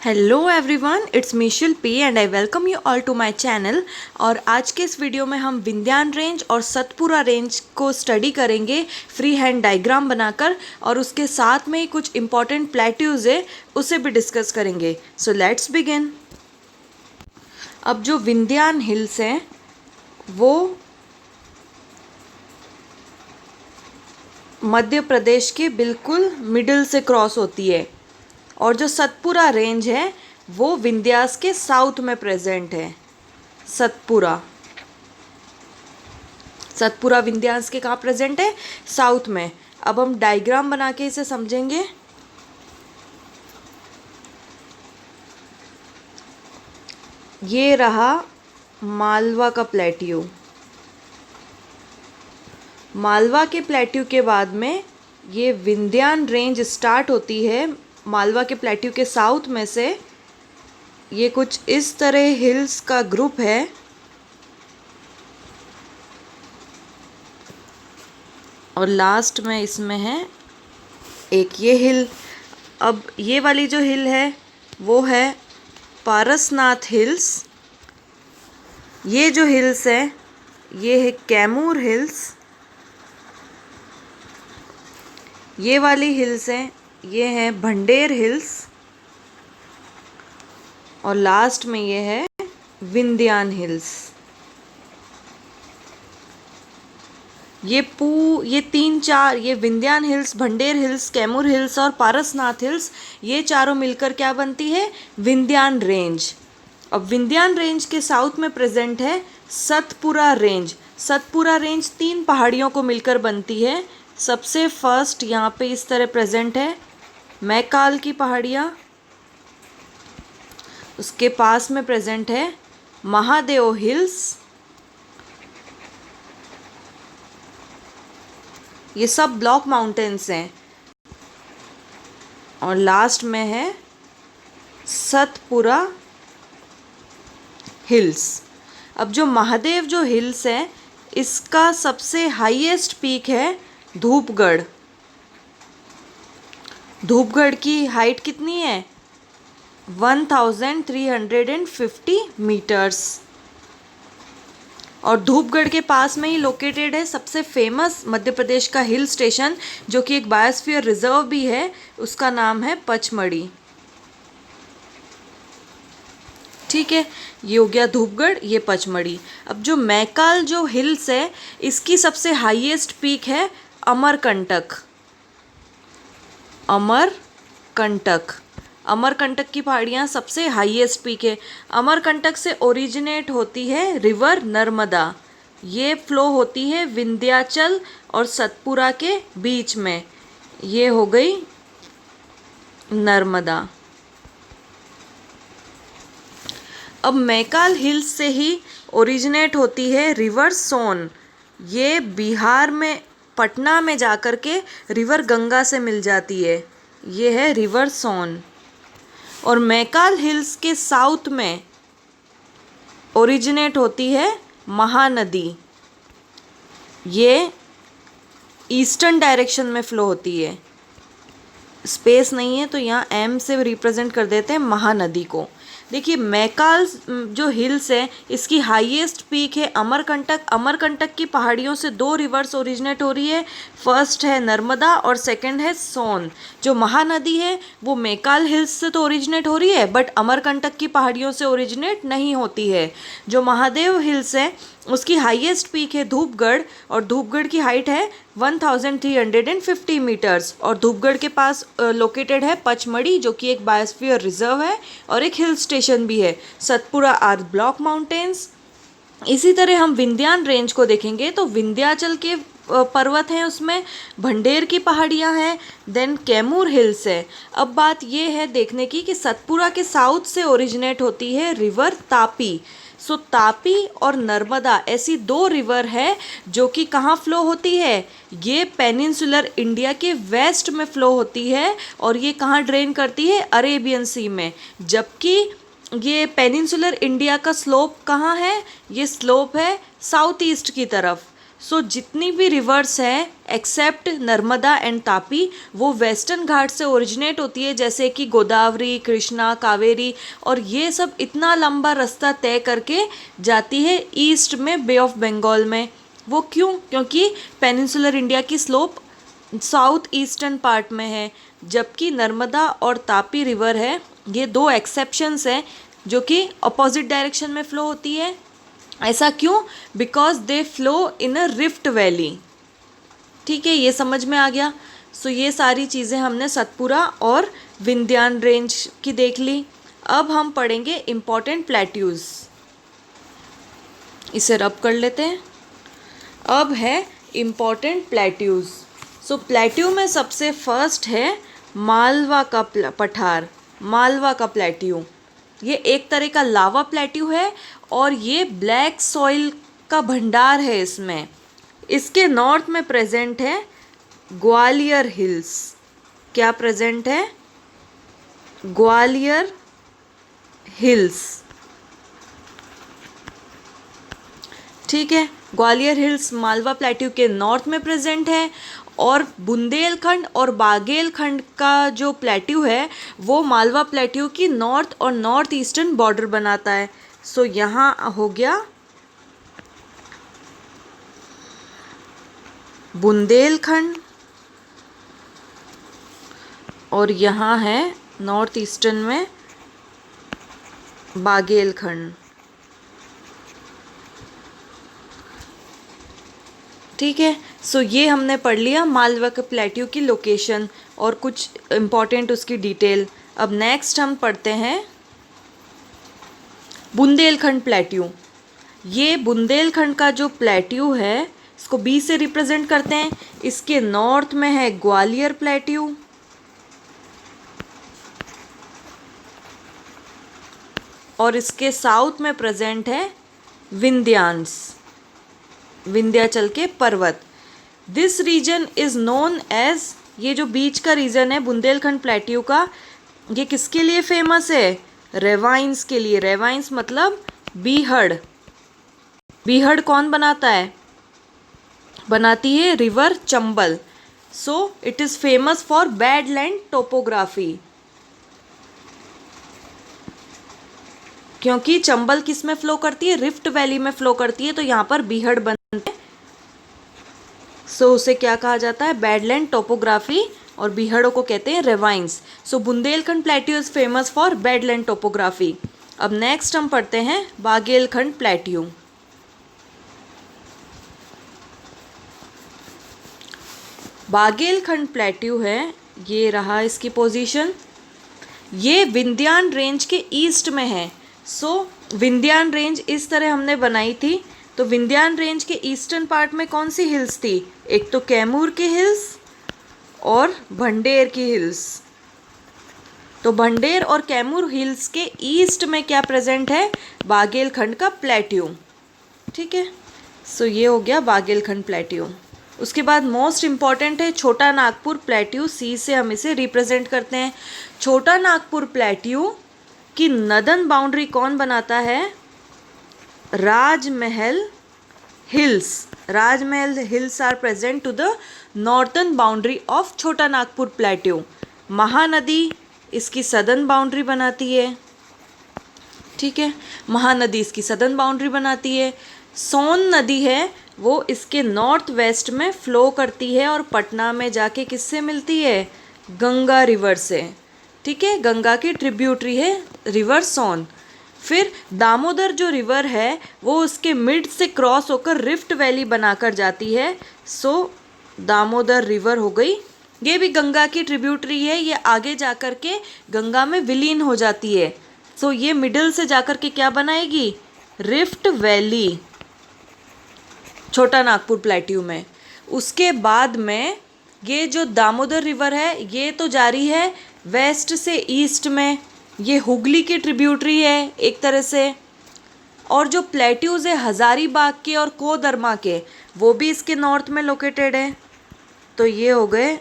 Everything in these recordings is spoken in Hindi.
Hello everyone, it's me Shilpi and I welcome you all to my channel. और आज के इस वीडियो में हम विंध्यान रेंज और सतपुरा रेंज को स्टडी करेंगे फ्री हैंड डायग्राम बनाकर, और उसके साथ में ही कुछ इम्पॉर्टेंट प्लेट्यूज है उसे भी डिस्कस करेंगे। So let's begin. अब जो विंध्यान हिल्स हैं वो मध्य प्रदेश के बिल्कुल मिडिल से क्रॉस होती है, और जो सतपुरा रेंज है वो विंध्यास के साउथ में प्रेजेंट है। सतपुरा सतपुरा विंध्यास के कहाँ प्रेजेंट है? साउथ में। अब हम डायग्राम बना के इसे समझेंगे। ये रहा मालवा का प्लेट्यू। मालवा के प्लेट्यू के बाद में ये विंध्यान रेंज स्टार्ट होती है। मालवा के प्लेट्यू के साउथ में से ये कुछ इस तरह हिल्स का ग्रुप है, और लास्ट में इसमें है एक ये हिल। अब ये वाली जो हिल है वो है पारसनाथ हिल्स। ये जो हिल्स है ये है कैमूर हिल्स। ये वाली हिल्स है ये है भंडेर हिल्स, और लास्ट में ये है विंध्यान हिल्स। ये तीन चार, ये Vindhyan hills, Bhander hills, Kaimur hills और पारसनाथ हिल्स, ये चारों मिलकर क्या बनती है? विंध्यान रेंज। अब विंध्यान रेंज के साउथ में प्रेजेंट है सतपुरा रेंज। सतपुरा रेंज तीन पहाड़ियों को मिलकर बनती है। सबसे फर्स्ट यहाँ पे इस तरह प्रेजेंट है मैकाल की पहाड़ियाँ। उसके पास में प्रेजेंट है महादेव हिल्स। ये सब ब्लॉक माउंटेन्स हैं। और लास्ट में है सतपुरा हिल्स। अब जो महादेव जो हिल्स है इसका सबसे हाईएस्ट पीक है धूपगढ़। धूपगढ़ की हाइट कितनी है? 1350 मीटर्स। और धूपगढ़ के पास में ही लोकेटेड है सबसे फेमस मध्य प्रदेश का हिल स्टेशन, जो कि एक बायोस्फीयर रिजर्व भी है। उसका नाम है पचमढ़ी। ठीक है, ये हो गया धूपगढ़, ये पचमढ़ी। अब जो मैकाल जो हिल्स है इसकी सबसे हाईएस्ट पीक है अमरकंटक। अमरकंटक की पहाड़ियाँ सबसे हाईएस्ट पीक है। अमरकंटक से ओरिजिनेट होती है रिवर नर्मदा। ये फ्लो होती है विंध्याचल और सतपुरा के बीच में। ये हो गई नर्मदा। अब मैकाल हिल्स से ही ओरिजिनेट होती है रिवर सोन। ये बिहार में पटना में जाकर के रिवर गंगा से मिल जाती है। ये है रिवर सोन। और मैकाल हिल्स के साउथ में ओरिजिनेट होती है महानदी। ये ईस्टर्न डायरेक्शन में फ़्लो होती है। स्पेस नहीं है तो यहाँ एम से रिप्रेजेंट कर देते हैं महानदी को। देखिए मैकाल जो हिल्स है इसकी हाईएस्ट पीक है अमरकंटक। अमरकंटक की पहाड़ियों से दो रिवर्स ओरिजिनेट हो रही है। फर्स्ट है नर्मदा और सेकंड है सोन। जो महानदी है वो मैकाल हिल्स से तो ओरिजिनेट हो रही है, बट अमरकंटक की पहाड़ियों से ओरिजिनेट नहीं होती है। जो महादेव हिल्स है उसकी हाईएस्ट पीक है धूपगढ़, और धूपगढ़ की हाइट है 1350 मीटर्स। और धूपगढ़ के पास लोकेटेड है पचमढ़ी, जो कि एक बायोस्फीयर रिजर्व है और एक हिल स्टेशन भी है। Satpura R block mountains. इसी तरह हम विंध्यान रेंज को देखेंगे तो विंध्याचल के पर्वत हैं, उसमें भंडेर की पहाड़ियाँ हैं, देन कैमूर हिल्स है। अब बात ये है देखने की कि सतपुरा के साउथ से ओरिजिनेट होती है रिवर तापी। सो तापी और नर्मदा ऐसी दो रिवर है जो कि कहाँ फ़्लो होती है? ये पेनिनसुलर इंडिया के वेस्ट में फ़्लो होती है, और ये कहाँ ड्रेन करती है? अरेबियन सी में। जबकि ये पेनिनसुलर इंडिया का स्लोप कहाँ है? ये स्लोप है साउथ ईस्ट की तरफ। सो जितनी भी रिवर्स है एक्सेप्ट नर्मदा एंड तापी वो वेस्टर्न घाट से ओरिजिनेट होती है, जैसे कि गोदावरी, कृष्णा, कावेरी, और ये सब इतना लंबा रास्ता तय करके जाती है ईस्ट में बे ऑफ बंगाल में। वो क्यों? क्योंकि पेनिनसुलर इंडिया की स्लोप साउथ ईस्टर्न पार्ट में है, जबकि नर्मदा और तापी रिवर है, ये दो एक्सेप्शंस हैं जो कि अपोजिट डायरेक्शन में फ़्लो होती है। ऐसा क्यों? Because they flow in a rift valley. ठीक है, ये समझ में आ गया। सो ये सारी चीज़ें हमने सतपुरा और विंध्यान रेंज की देख ली। अब हम पढ़ेंगे इम्पॉर्टेंट प्लेट्यूज़। इसे रब कर लेते हैं। अब है इम्पॉर्टेंट प्लेट्यूज़। सो प्लेट्यू में सबसे फर्स्ट है मालवा का पठार, मालवा का प्लेट्यू। ये एक तरह का लावा प्लेट्यू है और ये ब्लैक सॉइल का भंडार है इसमें। इसके नॉर्थ में प्रेजेंट है ग्वालियर हिल्स। क्या प्रेजेंट है? ग्वालियर हिल्स। ठीक है, ग्वालियर हिल्स मालवा प्लेट्यू के नॉर्थ में प्रेजेंट है, और बुंदेलखंड और बागेलखंड का जो प्लेट्यू है वो मालवा प्लेट्यू की नॉर्थ और नॉर्थ ईस्टर्न बॉर्डर बनाता है। सो यहाँ हो गया बुंदेलखंड और यहाँ है नॉर्थ ईस्टर्न में बागेलखंड। ठीक है, सो ये हमने पढ़ लिया मालवा के प्लेट्यू की लोकेशन और कुछ इम्पॉर्टेंट उसकी डिटेल। अब नेक्स्ट हम पढ़ते हैं बुंदेलखंड प्लेट्यू। ये बुंदेलखंड का जो प्लेट्यू है इसको बी से रिप्रेजेंट करते हैं। इसके नॉर्थ में है ग्वालियर प्लेट्यू, और इसके साउथ में प्रेजेंट है विंध्यांस, विंध्याचल के पर्वत। This region is known as, ये जो बीच का रीजन है बुंदेलखंड प्लेट्यू का, ये किसके लिए फेमस है? रेवाइंस के लिए। रेवाइंस मतलब बीहड़। बीहड़ कौन बनाता है? बनाती है river Chambal. So it is famous for badland topography. क्योंकि चंबल किस में फ्लो करती है? रिफ्ट वैली में फ्लो करती है, तो यहाँ पर बीहड़ बनते हैं। सो उसे क्या कहा जाता है? बैडलैंड टोपोग्राफी, और बीहड़ों को कहते हैं ravines. So Bundelkhand plateau is famous for badland topography. अब नेक्स्ट हम पढ़ते हैं बागेलखंड प्लेट्यू। बागेलखंड प्लेट्यू है, ये रहा इसकी पोजीशन। ये विंध्यान रेंज के ईस्ट में है। सो विंध्यान रेंज इस तरह हमने बनाई थी। तो विंध्यान रेंज के ईस्टर्न पार्ट में कौन सी हिल्स थी? एक तो कैमूर की हिल्स और भंडेर की हिल्स। तो भंडेर और कैमूर हिल्स के ईस्ट में क्या प्रेजेंट है? बागेलखंड का प्लेट्यू। ठीक है, सो ये हो गया बागेलखंड प्लेट्यू। उसके बाद मोस्ट इम्पॉर्टेंट है छोटा नागपुर प्लेट्यू। सी से हम इसे रिप्रेजेंट करते हैं। छोटा नागपुर प्लेट्यू की नदन बाउंड्री कौन बनाता है? Rajmahal hills. Rajmahal hills are present to the northern boundary of Chota Nagpur plateau. Mahanadi इसकी सदर्न बाउंड्री बनाती है। ठीक है, महानदी इसकी सदर्न बाउंड्री बनाती है। सोन नदी है वो इसके नॉर्थ वेस्ट में फ़्लो करती है और पटना में जाके किससे मिलती है? गंगा रिवर से। ठीक है, गंगा की ट्रिब्यूटरी है रिवर सोन। फिर दामोदर जो रिवर है वो उसके मिड से क्रॉस होकर रिफ्ट वैली बनाकर जाती है। सो दामोदर रिवर हो गई, ये भी गंगा की ट्रिब्यूटरी है। ये आगे जाकर के गंगा में विलीन हो जाती है। सो ये मिडिल से जाकर के क्या बनाएगी? रिफ्ट वैली छोटा नागपुर प्लेट्यू में। उसके बाद में ये जो दामोदर रिवर है ये तो जारी है वेस्ट से ईस्ट में। ये हुगली की ट्रिब्यूटरी है एक तरह से। और जो प्लेट्यूज़ है हज़ारीबाग के और कोदरमा के, वो भी इसके नॉर्थ में लोकेटेड है। तो ये हो गए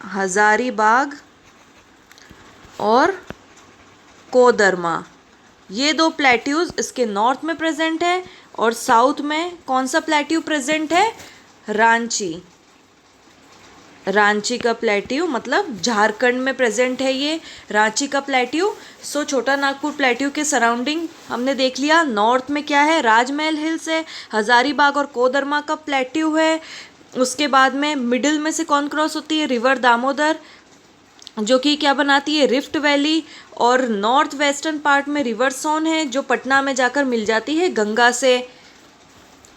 हज़ारीबाग और कोदरमा, ये दो प्लेट्यूज़ इसके नॉर्थ में प्रेजेंट है। और साउथ में कौन सा प्लेट्यू प्रेजेंट है? रांची, रांची का प्लेट्यू मतलब झारखंड में प्रेजेंट है ये रांची का प्लेट्यू। सो छोटा नागपुर प्लेट्यू के सराउंडिंग हमने देख लिया। नॉर्थ में क्या है, राजमहल हिल्स है, हजारीबाग और कोदरमा का प्लेट्यू है। उसके बाद में मिडिल में से कौन क्रॉस होती है, रिवर दामोदर, जो कि क्या बनाती है, रिफ्ट वैली। और नॉर्थ वेस्टर्न पार्ट में रिवर सोन है जो पटना में जाकर मिल जाती है गंगा से।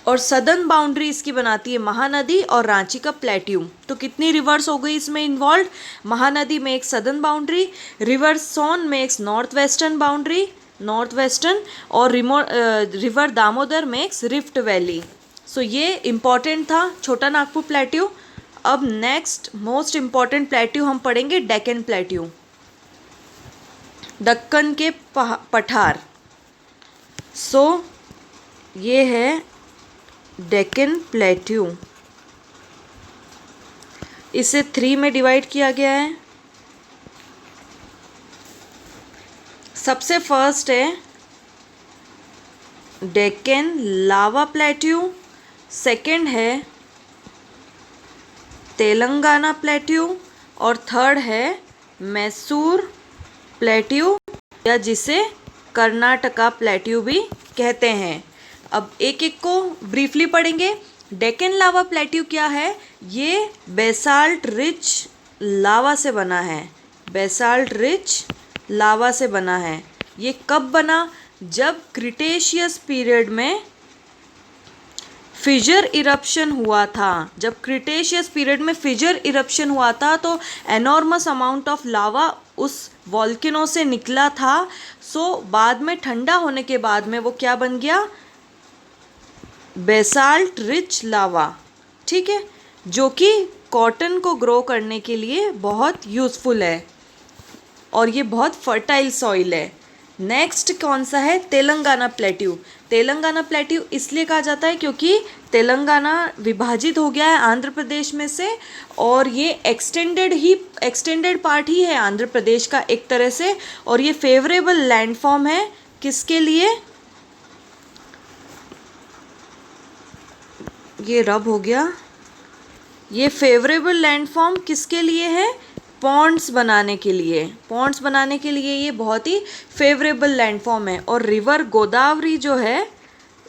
और सदर्न बाउंड्री इसकी बनाती है महानदी और रांची का प्लेट्यू। तो कितनी रिवर्स हो गई इसमें इन्वॉल्व, महानदी में एक सदर्न बाउंड्री, रिवर सोन में एक north western boundary, north western, और रिवर दामोदर में एक रिफ्ट वैली। सो ये इम्पॉर्टेंट था छोटा नागपुर प्लेट्यू। अब नेक्स्ट मोस्ट इम्पॉर्टेंट प्लेट्यू हम पढ़ेंगे डेक्कन प्लेट्यू, दक्कन के पठार। सो ये है डेक्कन प्लेट्यू। इसे 3 में डिवाइड किया गया है। सबसे फर्स्ट है डेक्कन लावा प्लेट्यू, सेकंड है तेलंगाना प्लेट्यू, और थर्ड है मैसूर प्लेट्यू, या जिसे कर्नाटका प्लेट्यू भी कहते हैं। अब एक एक को ब्रीफली पढ़ेंगे। डेक्कन लावा प्लेट्यू क्या है, ये बेसाल्ट रिच लावा से बना है, बेसाल्ट रिच लावा से बना है। ये कब बना, जब क्रिटेशियस पीरियड में फिजर इरप्शन हुआ था। जब क्रिटेशियस पीरियड में फिजर इरप्शन हुआ था तो एनॉर्मस अमाउंट ऑफ लावा उस वॉल्केनो से निकला था। सो बाद में ठंडा होने के बाद में वो क्या बन गया, बेसाल्ट रिच लावा, ठीक है, जो कि कॉटन को ग्रो करने के लिए बहुत यूज़फुल है और ये बहुत फर्टाइल सॉइल है। नेक्स्ट कौन सा है, तेलंगाना प्लेट्यू। तेलंगाना प्लेट्यू इसलिए कहा जाता है क्योंकि तेलंगाना विभाजित हो गया है आंध्र प्रदेश में से, और ये एक्सटेंडेड पार्ट ही है आंध्र प्रदेश का एक तरह से। और ये फेवरेबल लैंडफॉर्म है किसके लिए, ये रब हो गया, ये फेवरेबल लैंडफॉर्म किसके लिए है, पॉन्ड्स बनाने के लिए। पॉन्ड्स बनाने के लिए ये बहुत ही फेवरेबल लैंडफॉर्म है। और रिवर गोदावरी जो है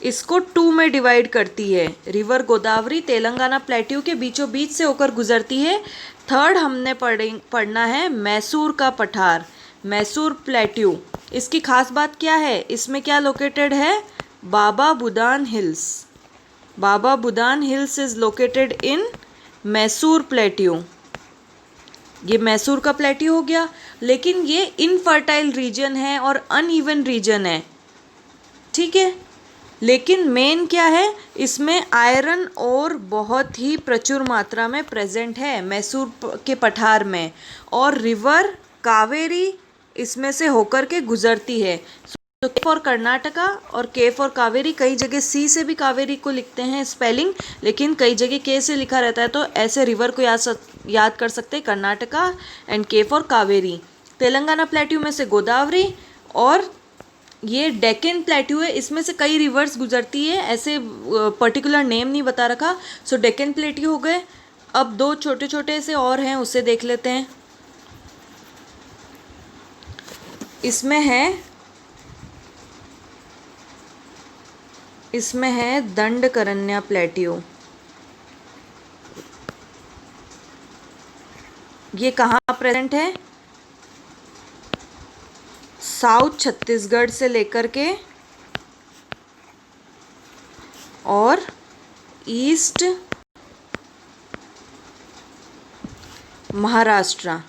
इसको 2 में डिवाइड करती है। रिवर गोदावरी तेलंगाना प्लेट्यू के बीचों बीच से होकर गुजरती है। थर्ड हमने पढ़ना है मैसूर का पठार, मैसूर प्लेट्यू। इसकी खास बात क्या है, इसमें क्या लोकेटेड है, Baba Budan hills. Baba Budan hills is located in Mysore plateau. ये मैसूर का प्लेट्यू हो गया, लेकिन ये इनफर्टाइल रीजन है और अनइवन रीजन है, ठीक है। लेकिन मेन क्या है, इसमें आयरन और बहुत ही प्रचुर मात्रा में प्रेजेंट है मैसूर के पठार में। और रिवर कावेरी इसमें से होकर के गुजरती है। तो के फॉर कर्नाटका और के फॉर कावेरी, कई जगह सी से भी कावेरी को लिखते हैं स्पेलिंग, लेकिन कई जगह के से लिखा रहता है, तो ऐसे रिवर को याद कर सकते हैं, कर्नाटका एंड के फॉर कावेरी। तेलंगाना प्लेट्यू में से गोदावरी, और ये डेक्कन प्लेट्यू है, इसमें से कई रिवर्स गुजरती है, ऐसे पर्टिकुलर नेम नहीं बता रखा। सो डेक्कन प्लेट्यू हो गए। अब 2 छोटे छोटे से और हैं, उसे देख लेते हैं। इसमें है दंडकारण्य प्लेट्यू। ये कहाँ प्रेजेंट है, साउथ छत्तीसगढ़ से लेकर के और ईस्ट महाराष्ट्र,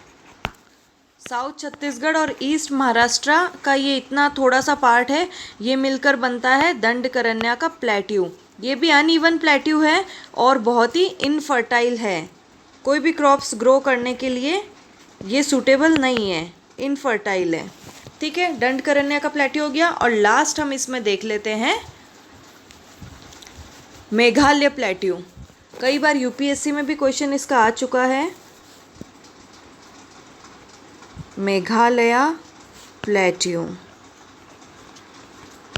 साउथ छत्तीसगढ़ और ईस्ट महाराष्ट्र का ये इतना थोड़ा सा पार्ट है, ये मिलकर बनता है दंडकारण्य का प्लेट्यू। ये भी अनइवन प्लेट्यू है और बहुत ही इनफर्टाइल है, कोई भी क्रॉप्स ग्रो करने के लिए ये सूटेबल नहीं है, इनफर्टाइल है, ठीक है। दंडकारण्य का प्लेट्यू हो गया। और लास्ट हम इसमें देख लेते हैं मेघालय प्लेट्यू। कई बार यूपीएससी में भी क्वेश्चन इसका आ चुका है। मेघालय प्लेट्यू,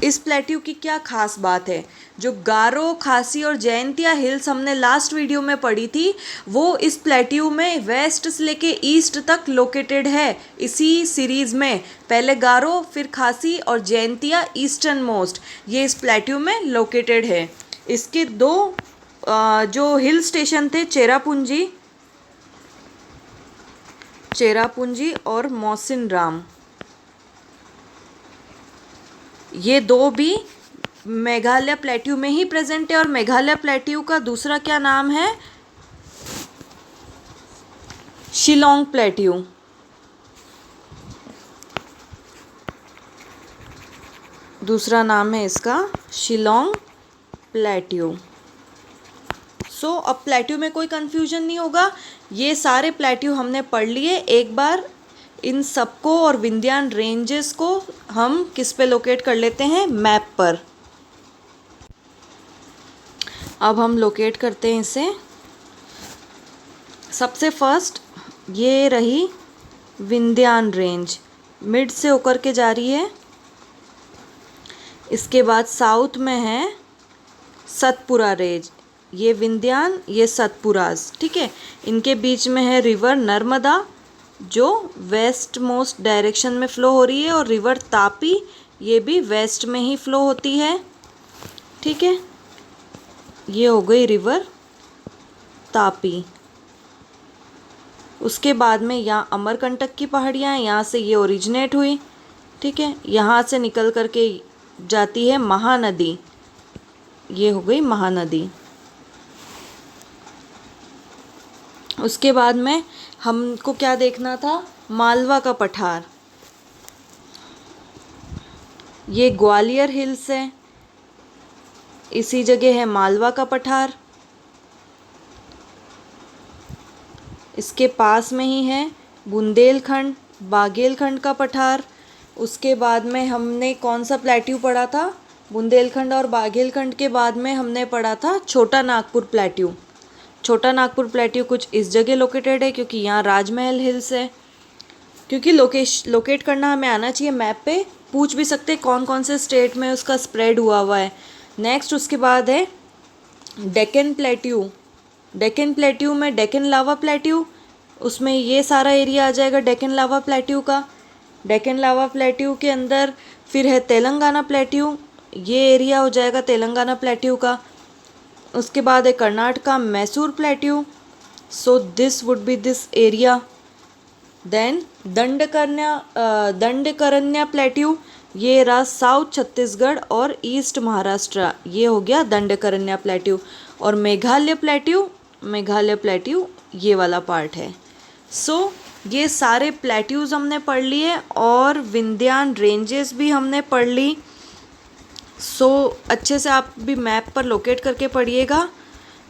इस प्लेट्यू की क्या खास बात है, जो गारो, खासी और जयंतिया हिल्स हमने लास्ट वीडियो में पढ़ी थी, वो इस प्लेट्यू में वेस्ट से लेके ईस्ट तक लोकेटेड है। इसी सीरीज में पहले गारो, फिर खासी और जयंतिया ईस्टर्न मोस्ट, ये इस प्लेट्यू में लोकेटेड है। इसके दो जो हिल स्टेशन थे, चेरापूंजी और मौसिनराम, ये दो भी मेघालय प्लेट्यू में ही प्रेजेंट है। और मेघालय प्लेट्यू का दूसरा क्या नाम है, शिलोंग प्लेट्यू। दूसरा नाम है इसका शिलोंग प्लेट्यू। अब प्लेट्यू में कोई कंफ्यूजन नहीं होगा। ये सारे प्लेट्यू हमने पढ़ लिए। एक बार इन सबको और विंध्यान रेंजेस को हम किस पे लोकेट कर लेते हैं, मैप पर। अब हम लोकेट करते हैं इसे। सबसे फर्स्ट ये रही विंध्यान रेंज, मिड से होकर के जा रही है। इसके बाद साउथ में है सतपुरा रेंज, ये विंध्यान, ये सतपुराज, ठीक है। इनके बीच में है रिवर नर्मदा, जो वेस्ट मोस्ट डायरेक्शन में फ़्लो हो रही है, और रिवर तापी, ये भी वेस्ट में ही फ़्लो होती है, ठीक है। ये हो गई रिवर तापी। उसके बाद में यहाँ अमरकंटक की पहाड़ियाँ हैं, यहाँ से ये ओरिजिनेट हुई, ठीक है। यहाँ से निकल करके जाती है महानदी, ये हो गई महानदी। उसके बाद में हमको क्या देखना था, मालवा का पठार। ये ग्वालियर हिल्स है, इसी जगह है मालवा का पठार। इसके पास में ही है बुंदेलखंड, बागेलखंड का पठार। उसके बाद में हमने कौन सा प्लेट्यू पढ़ा था, बुंदेलखंड और बागेलखंड के बाद में हमने पढ़ा था छोटा नागपुर प्लेट्यू। छोटा नागपुर प्लेट्यू कुछ इस जगह लोकेटेड है, क्योंकि यहाँ राजमहल हिल्स है। क्योंकि लोकेट करना हमें आना चाहिए मैप पे, पूछ भी सकते कौन कौन से स्टेट में उसका स्प्रेड हुआ है। नेक्स्ट उसके बाद है डेक्कन प्लेट्यू। डेक्कन प्लेट्यू में डेक्कन लावा प्लेट्यू, उसमें ये सारा एरिया आ जाएगा डेक्कन लावा प्लेट्यू का। डेक्कन लावा प्लेट्यू के अंदर फिर है तेलंगाना प्लेट्यू, ये एरिया हो जाएगा तेलंगाना प्लेट्यू का। उसके बाद है Karnataka Mysore plateau, so this would be this area. Then Dandakaranya plateau, ये रहा साउथ छत्तीसगढ़ और ईस्ट महाराष्ट्र, ये हो गया दंडकरण्या प्लेट्यू। और मेघालय प्लेट्यू ये वाला पार्ट है। ये सारे प्लेट्यूज हमने पढ़ लिए और विंध्यान रेंजेस भी हमने पढ़ ली। अच्छे से आप भी मैप पर लोकेट करके पढ़िएगा।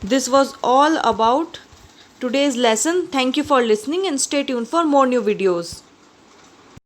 This was all about today's lesson. Thank you for listening and stay tuned for more new videos.